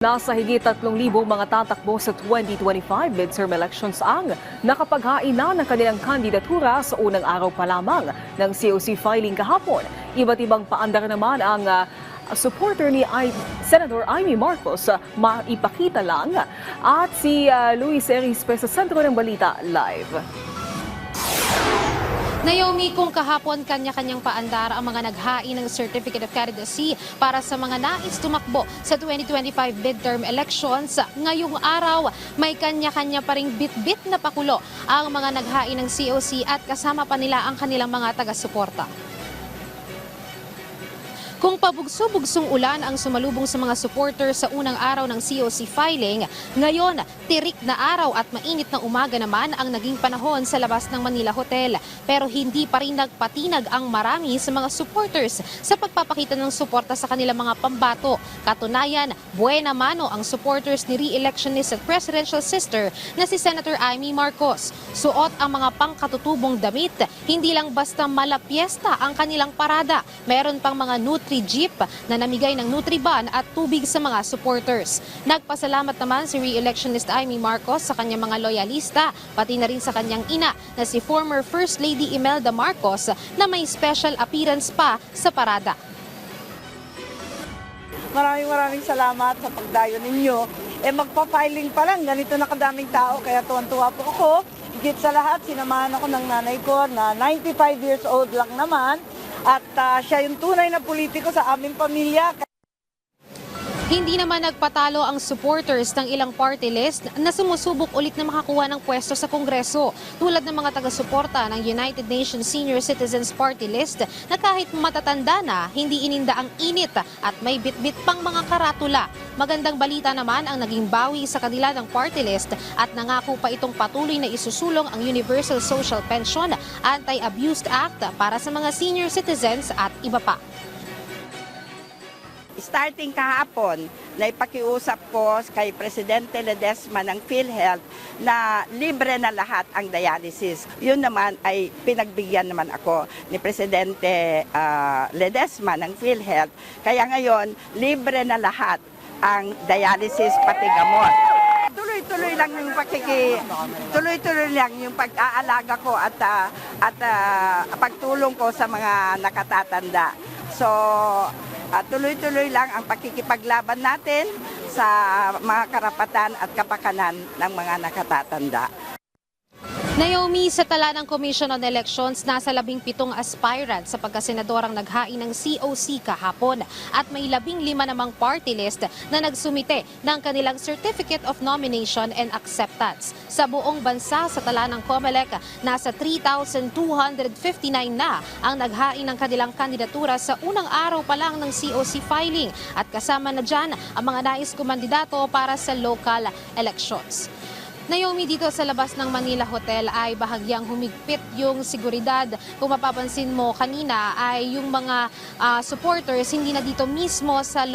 Nasa higit 3,000 mga tatakbo sa 2025 midterm elections ang nakapaghain na ng kanilang kandidatura sa unang araw pa lamang ng COC filing kahapon. Iba't ibang paandar naman ang supporter ni Senator Amy Marcos, maipakita lang. At si Luis Erispe sa sentro ng balita live. Naomi, kung kahapon kanya-kanyang paandar ang mga naghain ng Certificate of Candidacy para sa mga nais tumakbo sa 2025 midterm elections, ngayong araw may kanya-kanya pa ring bit-bit na pakulo ang mga naghain ng COC at kasama pa nila ang kanilang mga taga-suporta. Kung pabugso-bugsong ulan ang sumalubong sa mga supporters sa unang araw ng COC filing, ngayon tirik na araw at mainit na umaga naman ang naging panahon sa labas ng Manila Hotel. Pero hindi pa rin nagpatinag ang marami sa mga supporters sa pagpapakita ng suporta sa kanilang mga pambato. Katunayan, buena mano ang supporters ni re-electionist at presidential sister na si Senator Amy Marcos. Suot ang mga pangkatutubong damit, hindi lang basta malapiesta ang kanilang parada. Meron pang mga Nutri-Jeep na namigay ng Nutriban at tubig sa mga supporters. Nagpasalamat naman si re-electionist Amy Marcos sa kanyang mga loyalista, pati na rin sa kanyang ina na si former First Lady Imelda Marcos na may special appearance pa sa parada. Maraming salamat sa pagdayo ninyo. Magpa-filing pa lang, ganito na kadaming tao, kaya tuwan-tuwa po ako. Higit sa lahat, sinamahan ako ng nanay ko na 95 years old lang naman. At siya yung tunay na politiko sa aming pamilya. Hindi naman nagpatalo ang supporters ng ilang party list na sumusubok ulit na makakuha ng pwesto sa Kongreso. Tulad ng mga taga-suporta ng United Nations Senior Citizens Party List na kahit matatanda na, hindi ininda ang init at may bit-bit pang mga karatula. Magandang balita naman ang naging bawi sa kanila ng party list at nangako pa itong patuloy na isusulong ang Universal Social Pension, Anti-Abuse Act para sa mga senior citizens at iba pa. Starting kahapon, naipakiusap ko kay Presidente Ledesma ng PhilHealth na libre na lahat ang dialysis. Yun naman ay pinagbigyan naman ako ni Presidente Ledesma ng PhilHealth. Kaya ngayon, libre na lahat ang dialysis pati gamot. Tuloy-tuloy lang yung pag-aalaga ko at pagtulong ko sa mga nakatatanda. So, tuloy-tuloy lang ang pakikipaglaban natin sa mga karapatan at kapakanan ng mga nakatatanda. Naomi, sa tala ng Commission on Elections, nasa 17 aspirant sa pagkasenadorang naghain ng COC kahapon at may 15 namang party list na nagsumite ng kanilang Certificate of Nomination and Acceptance. Sa buong bansa, sa tala ng COMELEC, nasa 3,259 na ang naghain ng kanilang kandidatura sa unang araw pa lang ng COC filing at kasama na dyan ang mga nais kumandidato para sa local elections. Naomi, dito sa labas ng Manila Hotel ay bahagyang humigpit yung seguridad. Kung mapapansin mo kanina ay yung mga supporters hindi na dito mismo sa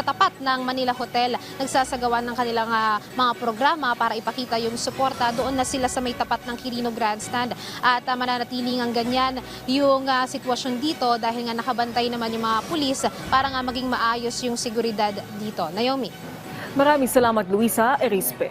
tapat ng Manila Hotel nagsasagawa ng kanilang mga programa para ipakita yung suporta. Doon na sila sa may tapat ng Quirino Grandstand at mananatiling ang ganyan yung sitwasyon dito dahil nga nakabantay naman yung mga pulis para nga maging maayos yung seguridad dito. Naomi. Maraming salamat, Luisa Erispe.